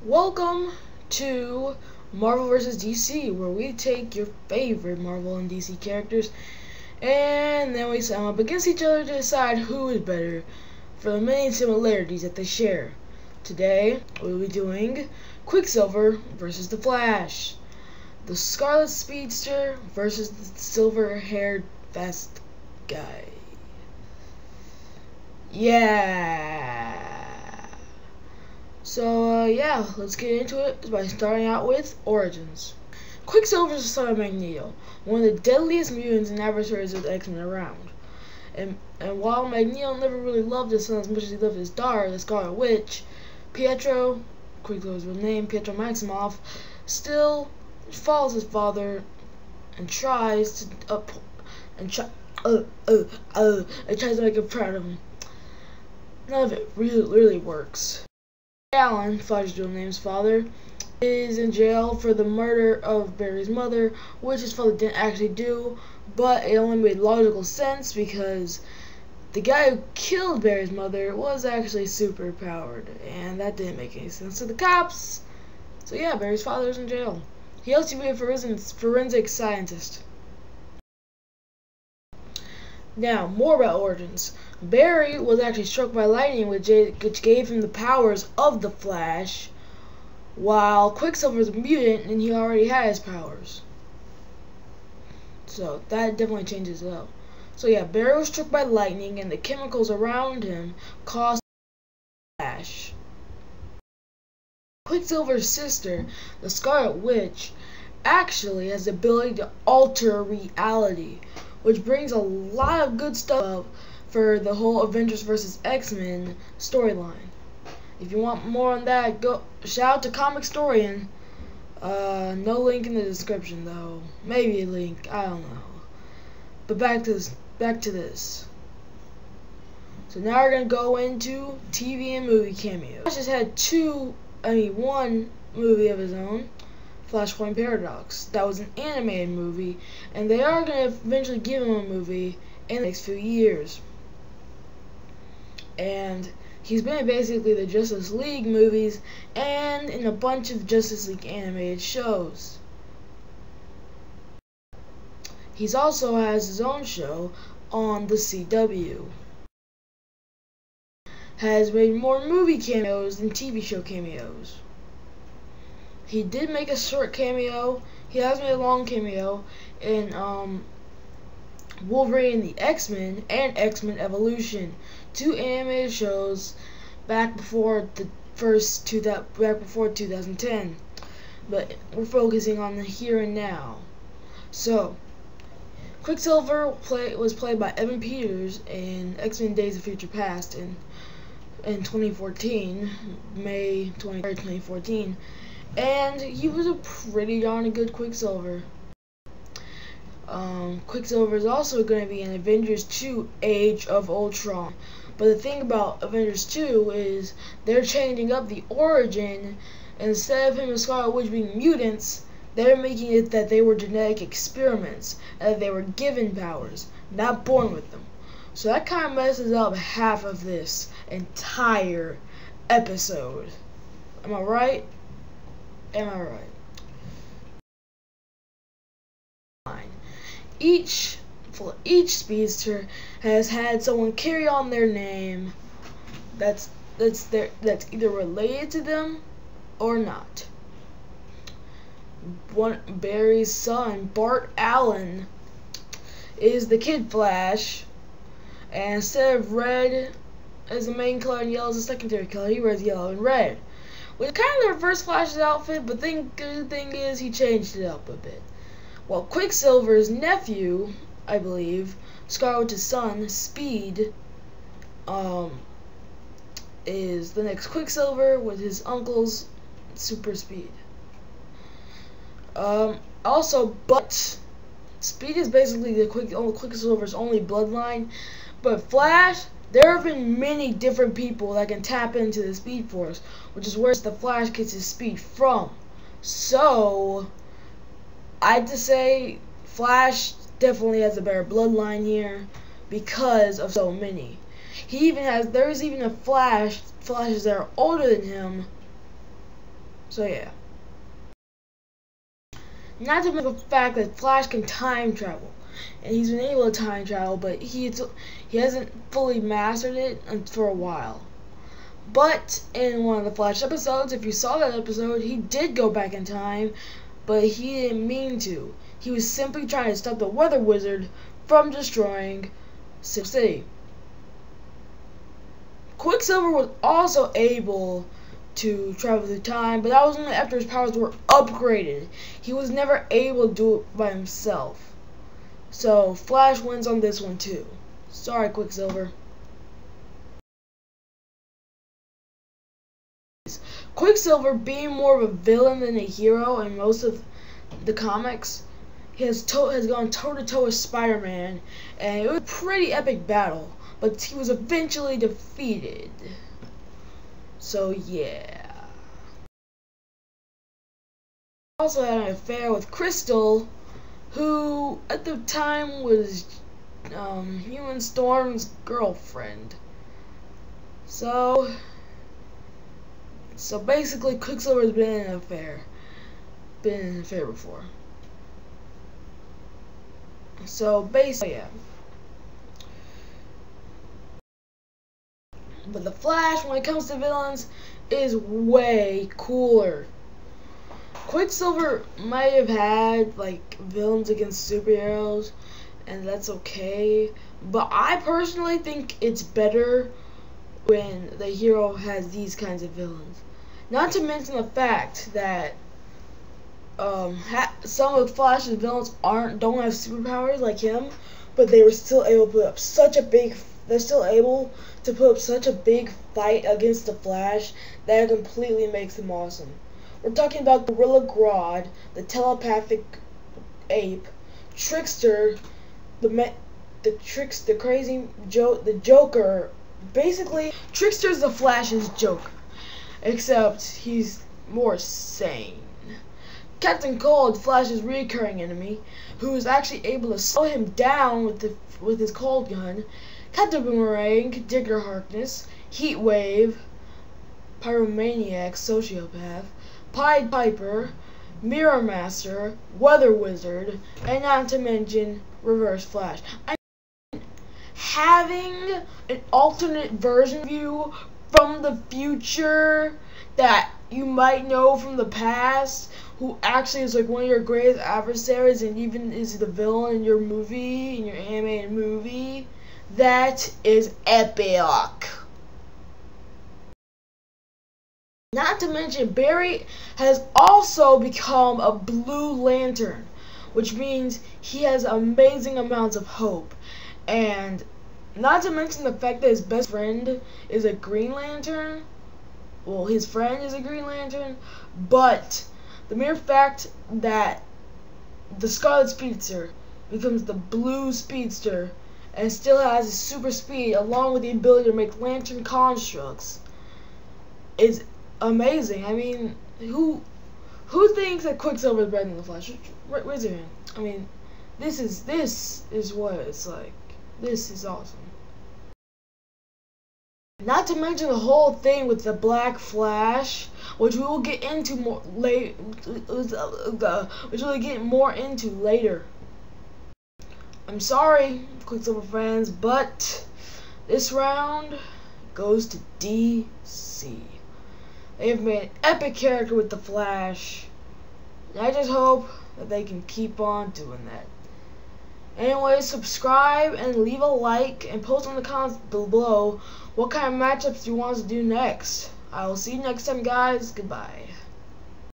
Welcome to Marvel vs. DC, where we take your favorite Marvel and DC characters and then we set them up against each other to decide who is better for the many similarities that they share. Today, we'll be doing Quicksilver versus the Flash, the Scarlet Speedster versus the silver-haired fast guy. Yeah. So, yeah, let's get into it by starting out with origins. Quicksilver is the son of Magneto, one of the deadliest mutants and adversaries of the X-Men around. And while Magneto never really loved his son as much as he loved his daughter, the Scarlet Witch, Pietro, Quicksilver's real name, Pietro Maximoff, still follows his father and tries to tries to make him proud of him. None of it really works. Alan, Flash's real name's father, is in jail for the murder of Barry's mother, which his father didn't actually do, but it only made logical sense because the guy who killed Barry's mother was actually super powered, and that didn't make any sense to the cops. So yeah, Barry's father's in jail. He also be a forensic scientist. Now, more about origins. Barry was actually struck by lightning, which gave him the powers of the Flash, while Quicksilver is a mutant and he already had his powers. So that definitely changes it up. So yeah, Barry was struck by lightning and the chemicals around him caused the Flash. Quicksilver's sister, the Scarlet Witch, actually has the ability to alter reality, which brings a lot of good stuff up for the whole Avengers vs. X-Men storyline. If you want more on that, go shout out to Comic Storian. No link in the description though. Maybe a link, I don't know. But back to this. So now we're gonna go into TV and movie cameos. Flash has had one movie of his own, Flashpoint Paradox. That was an animated movie, and they are going to eventually give him a movie in the next few years. And he's been in basically the Justice League movies and in a bunch of Justice League animated shows. He also has his own show on the CW. Has made more movie cameos than TV show cameos. He did make a short cameo. He has made a long cameo in Wolverine and the X-Men and X-Men Evolution, two animated shows back before 2010. But we're focusing on the here and now. So, Quicksilver was played by Evan Peters in X-Men Days of Future Past in 2014, May 23rd, 2014. And he was a pretty darn good Quicksilver. Quicksilver is also going to be in Avengers 2 Age of Ultron. But the thing about Avengers 2 is they're changing up the origin. Instead of him and Scarlet Witch being mutants, they're making it that they were genetic experiments and that they were given powers, not born with them. So that kind of messes up half of this entire episode. Am I right? Am I right? Each speedster has had someone carry on their name that's either related to them or not. Barry's son, Bart Allen, is the Kid Flash, and instead of red as the main color and yellow as the secondary color, he wears yellow and red. Which is kind of the reverse Flash's outfit, but the good thing is he changed it up a bit. Well, Quicksilver's nephew, I believe, Scarlet Witch's son, Speed, is the next Quicksilver with his uncle's super speed. But Speed is basically the Quicksilver's only bloodline, but Flash, there have been many different people that can tap into the Speed Force, which is where the Flash gets his speed from. So, I'd just say Flash definitely has a better bloodline here because of so many. There's even a Flashes that are older than him So yeah. Not to mention the fact that Flash can time travel, and he's been able to time travel, but he hasn't fully mastered it for a while. But in one of the Flash episodes, if you saw that episode, he did go back in time, but he didn't mean to. He was simply trying to stop the Weather Wizard from destroying City. Quicksilver was also able to travel through time, but that was only after his powers were upgraded. He was never able to do it by himself. So Flash wins on this one too. Sorry, Quicksilver. Quicksilver, being more of a villain than a hero in most of the comics, has gone toe-to-toe with Spider-Man, and it was a pretty epic battle, but he was eventually defeated. So yeah. Also had an affair with Crystal, who at the time was Human Storm's girlfriend. So basically Quicksilver's been in an affair before. So basically, yeah. But the Flash, when it comes to villains, is way cooler. Quicksilver might have had like villains against superheroes, and that's okay. But I personally think it's better when the hero has these kinds of villains. Not to mention the fact that some of Flash's villains don't have superpowers like him, but they were still able to put up such a big. They're still able to put up such a big fight against the Flash that it completely makes them awesome. We're talking about Gorilla Grodd, the telepathic ape, Trickster, the crazy the Joker. Basically, Trickster's the Flash's Joker, except he's more sane. Captain Cold, Flash's recurring enemy, who is actually able to slow him down with his cold gun. Captain Boomerang, Digger Harkness, Heatwave, Pyromaniac, Sociopath, Pied Piper, Mirror Master, Weather Wizard, and not to mention Reverse Flash. I mean, having an alternate version of you from the future that you might know from the past, who actually is like one of your greatest adversaries and even is the villain in your movie, in your animated movie, that is epic. Not to mention, Barry has also become a Blue Lantern, which means he has amazing amounts of hope. And not to mention the fact that his best friend is a Green Lantern. Well, his friend is a Green Lantern, but the mere fact that the Scarlet Speedster becomes the Blue Speedster and still has his super speed along with the ability to make lantern constructs is amazing. I mean, who thinks that Quicksilver is better than the Flash? Raise your hand. I mean, this is what it's like. This is awesome. Not to mention the whole thing with the Black Flash, which we will get into more later. Which we'll get more into later. I'm sorry, Quicksilver fans, but this round goes to DC. They have made an epic character with the Flash, and I just hope that they can keep on doing that. Anyway, subscribe and leave a like and post in the comments below what kind of matchups you want us to do next. I will see you next time, guys. Goodbye.